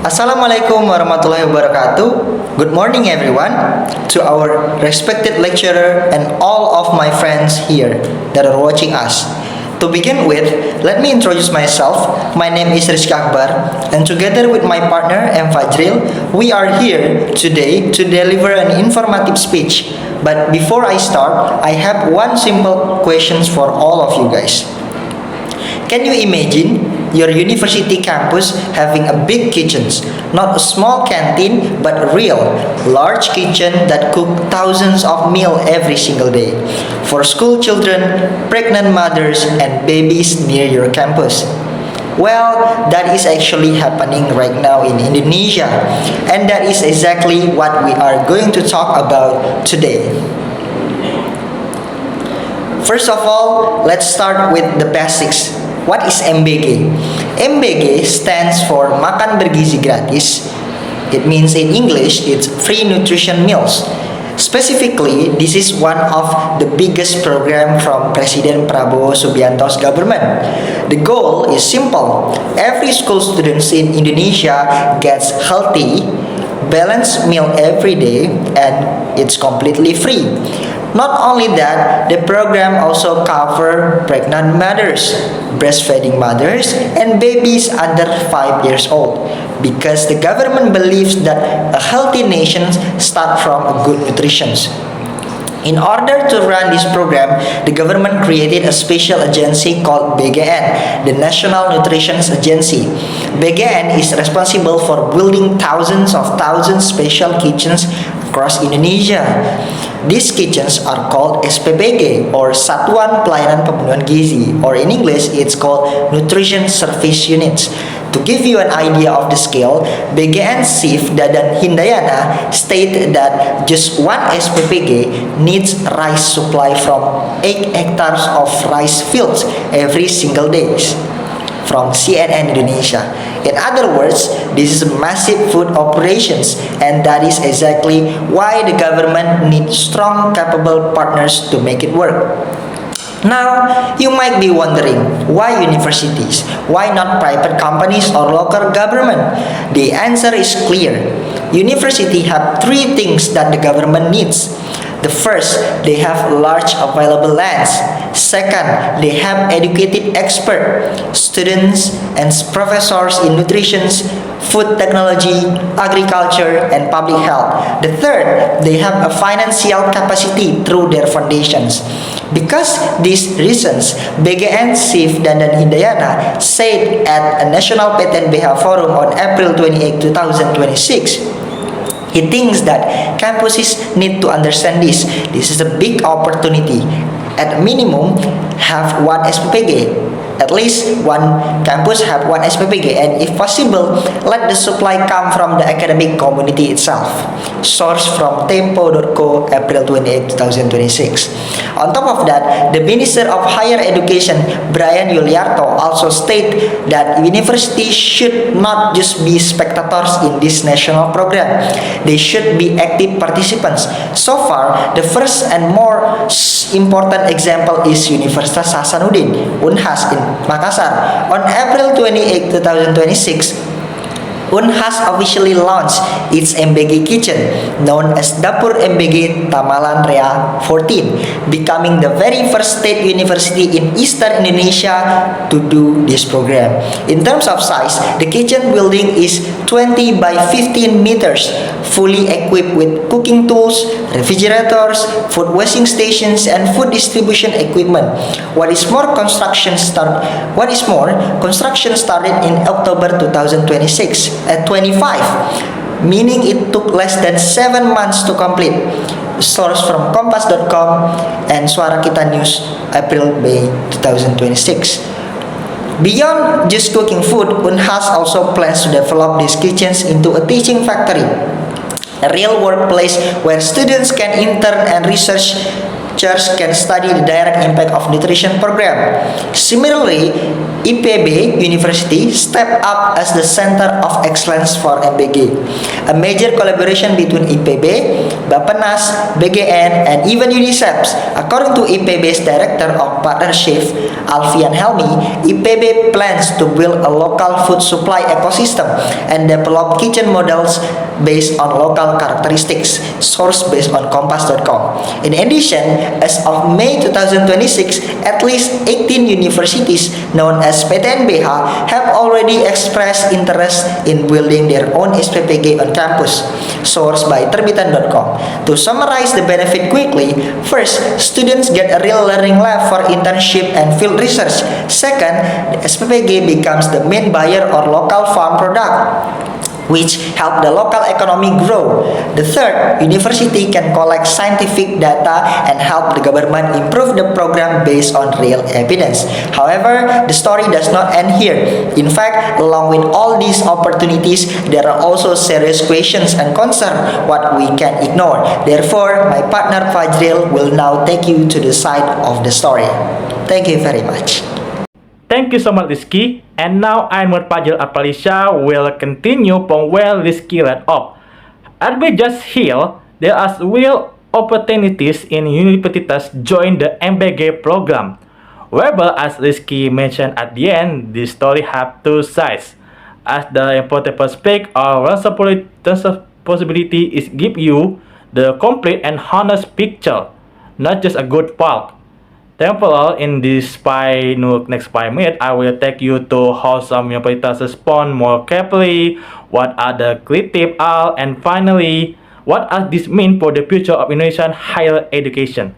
Assalamualaikum warahmatullahi wabarakatuh. Good morning everyone to our respected lecturer and all of my friends here that are watching us. To begin with, let me introduce myself. My name is Rizky Akbar, and together with my partner M. Fajril, we are here today to deliver an informative speech. But before I start, I have one simple question for all of you guys. Can you imagine your university campus having a big kitchens, not a small canteen, but a real, large kitchen that cook thousands of meals every single day for school children, pregnant mothers, and babies near your campus? Well, that is actually happening right now in Indonesia, and that is exactly what we are going to talk about today. First of all, let's start with the basics. What is MBG? MBG stands for Makan Bergizi Gratis. It means in English, it's free nutrition meals. Specifically, this is one of the biggest program from President Prabowo Subianto's government. The goal is simple. Every school students in Indonesia gets healthy, balanced meal every day, and it's completely free. Not only that, the program also cover pregnant mothers, breastfeeding mothers, and babies under 5 years old because the government believes that a healthy nation starts from good nutrition. In order to run this program, the government created a special agency called BGN, the National Nutrition Agency. BGN is responsible for building thousands special kitchens across Indonesia. These kitchens are called SPPG or Satuan Pelayanan Pemenuhan Gizi, or in English it's called Nutrition Service Units. To give you an idea of the scale, BGN Chief Dadan Hindayana stated that just one SPPG needs rice supply from 8 hectares of rice fields every single day. From CNN Indonesia. In other words, this is massive food operations, and that is exactly why the government needs strong, capable partners to make it work. Now, you might be wondering, why universities? Why not private companies or local government? The answer is clear. University have three things that the government needs. The first, they have large available lands. Second, they have educated experts, students and professors in nutrition, food technology, agriculture, and public health. The third, they have a financial capacity through their foundations. Because these reasons, BGN Chief Dadan Hindayana said at a National PTNBH Forum on April 28, 2026, he thinks that campuses need to understand this. This is a big opportunity. At minimum, have one SPPG. At least one campus have one SPPG, and if possible, let the supply come from the academic community itself. Source from Tempo.co, April 28, 2026. On top of that, the Minister of Higher Education, Brian Yuliarto, also state that universities should not just be spectators in this national program. They should be active participants. So far, the first and more important example is Universitas Hasanuddin, Unhas in Makassar. On April 28, 2026, Unhas officially launched its MBG kitchen, known as Dapur MBG Tamalan Rea 14, becoming the very first state university in Eastern Indonesia to do this program. In terms of size, the kitchen building is 20 by 15 meters, fully equipped with cooking tools, refrigerators, food washing stations, and food distribution equipment. Construction started in October 2026 at 25, meaning it took less than 7 months to complete. Source from Kompas.com and Suara Kita News, April-May 2026. Beyond just cooking food, Unhas also plans to develop these kitchens into a teaching factory, a real workplace where students can intern and researchers can study the direct impact of nutrition program. Similarly, IPB University stepped up as the center of excellence for MBG, a major collaboration between IPB, Bapenas, BGN, and even UNICEF. According to IPB's Director of Partnership, Alfian Helmi, IPB plans to build a local food supply ecosystem and develop kitchen models based on local characteristics, source based on Kompas.com. In addition, as of May 2026, at least 18 universities known as PTNBH have already expressed interest in building their own SPPG on campus, sourced by Terbitan.com. To summarize the benefit quickly, first, students get a real learning lab for internship and field research. Second, the SPPG becomes the main buyer or local farm product, which help the local economy grow. The third, university can collect scientific data and help the government improve the program based on real evidence. However, the story does not end here. In fact, along with all these opportunities, there are also serious questions and concerns what we can ignore. Therefore, my partner Fajril will now take you to the side of the story. Thank you very much. Thank you so much, Rizky. And now I'm Fajril Apalisha will continue from where Rizky left off. As we just hear, there are real opportunities in universities join the MBG program. However, as Rizky mentioned at the end, this story have two sides. As the important perspective or responsibility is give you the complete and honest picture, not just a good part. Therefore, in this next 5 minutes, I will take you to how some universities respond more carefully, what are the critics are, and finally, what does this mean for the future of Indonesian higher education.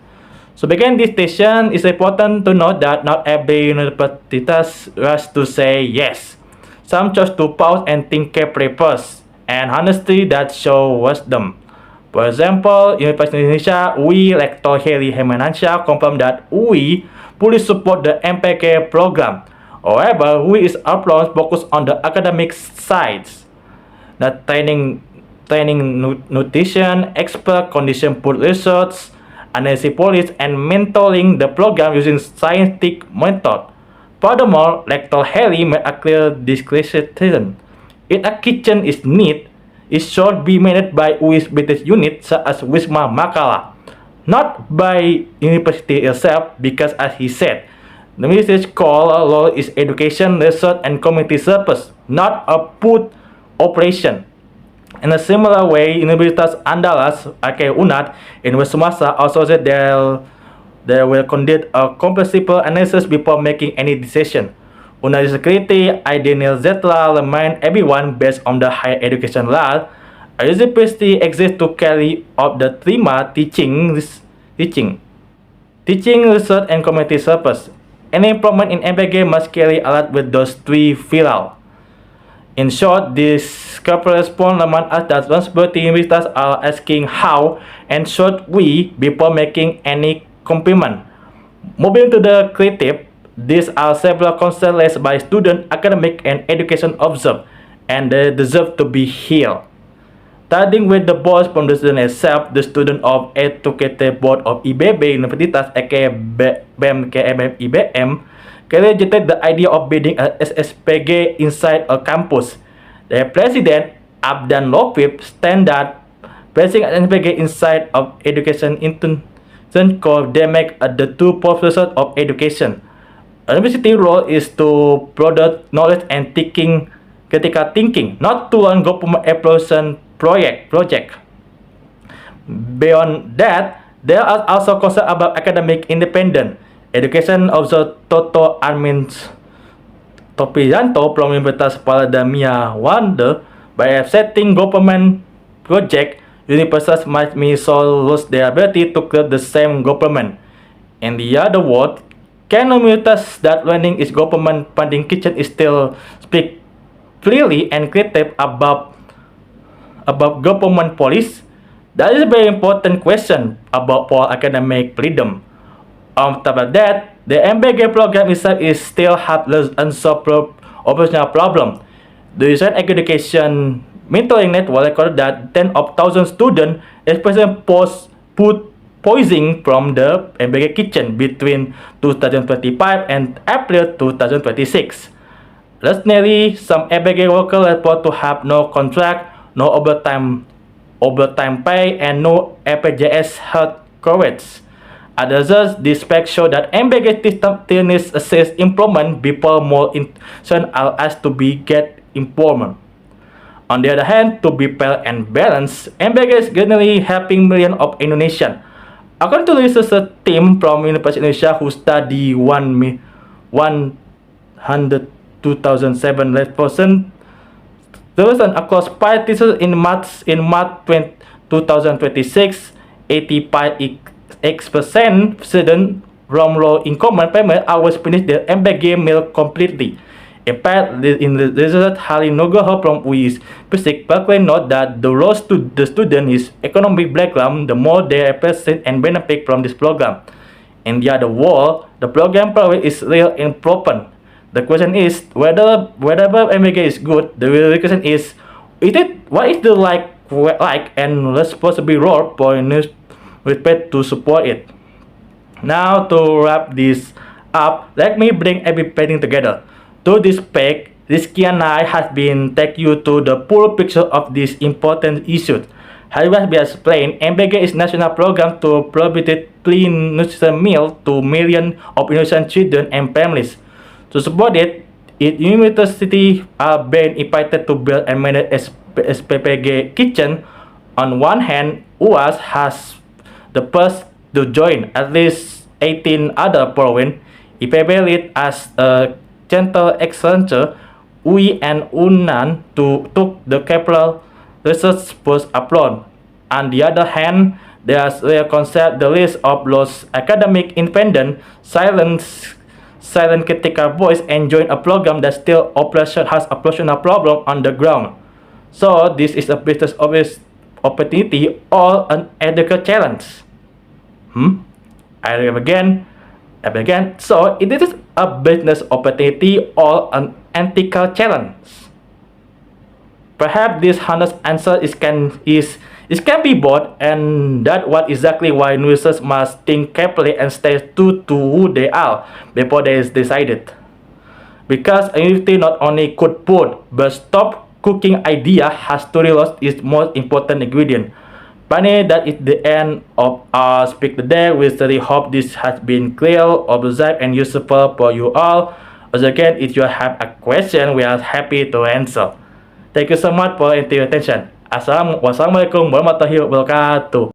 So begin this session, it's important to note that not every university rush to say yes. Some choose to pause and think carefully first, and honestly, that shows wisdom. For example, University of Indonesia, UI Rector Heri Hermansyah confirmed that UI fully support the MPK program. However, UI is upfront focused on the academic sides, the training, nutrition, expert condition food research, analysis policy, and mentoring the program using scientific method. Furthermore, Rector Heri made a clear discretion. If a kitchen is needed, it should be managed by UI's business unit such as Wisma Makala, not by university itself because as he said, the research core role is education, research and community service, not a food operation. In a similar way, Universitas Andalas, aka UNAD, in West Sumatra also said they will conduct a comprehensive analysis before making any decision. UNAD Secretary Aidenil Zetla remind everyone based on the higher education law, a university exists to carry out the TRIMA teaching, research and community service. Any improvement in MPG must carry along with those three pillars. In short, this corporate response reminds us that responsibility universities are asking how and should we before making any commitment. Moving to the creative, these are several concerns raised by student, academic, and education observed, and they deserve to be heard. Starting with the boards from the student itself, the student of Educated Board of IBB Universitas, aka BEM IBM, rejected the idea of building a SSPG inside a campus. The president, Abdan Lofif, stated that placing an SSPG inside of education institution called they make the two purposes of education. University role is to produce knowledge and critical thinking, not to run government evaluation project. Beyond that, there are also concerns about academic independence. Education also Toto Armin Topianto from Universitas Paladamia wonder by setting government project, universities might lose their ability to create the same government. In the other words, can universities that running its government funding kitchen is still speak freely and creative about government policy? That is a very important question about for academic freedom. On top of that, the MBG program itself is still have unsolved operational problem. The recent education mentoring network recorded that 10,000 students, especially post food poisoning from the MBK kitchen between 2025 and April 2026. Additionally, some MBK workers report to have no contract, no overtime pay, and no FPJS health coverage. Others, these facts show that MBK system still needs assess improvement before more institutions are asked to be get improvement. On the other hand, to be fair and balanced, MBK is generally helping millions of Indonesians. According to research team from University of Indonesia who study 102,007 person across 5 teachers in March 2026, 85% students from low-income family always finish their MBK meal completely. In fact, in the result, Hari Nugroho from UI Physics Berkeley note that the lower the student is economic background, the more they appreciate and benefit from this program. In the other word, the program probably is real and proper. The question is whether MBK is good. The real question is what is the like and responsibility role for respect to support it. Now to wrap this up, let me bring everything together. To this page, Rizky and I has been take you to the full picture of this important issue. As was explained, MBK is national program to provide clean nutrition meal to millions of Indonesian children and families. To support it, universities are being invited to build and manage SPPG kitchen. On one hand, UAS has the first to join at least 18 other provinces. IPB lead as a Center Excellence, UI and UNAN took the capital research post upload. On the other hand, there's a concept the list of those academic independent, silent critical voice and join a program that still has operational problem on the ground. So this is a business opportunity or an ethical challenge. I again. So it is a business opportunity or an ethical challenge. Perhaps this honest answer can be both, and that what exactly why users must think carefully and stay true to who they are before they is decided. Because a university not only could food, but stop cooking idea has to realize its most important ingredient. Finally, that is the end of our speak today. We really hope this has been clear, observed, and useful for you all. As again, if you have a question, we are happy to answer. Thank you so much for your attention. Wassalamualaikum warahmatullahi wabarakatuh.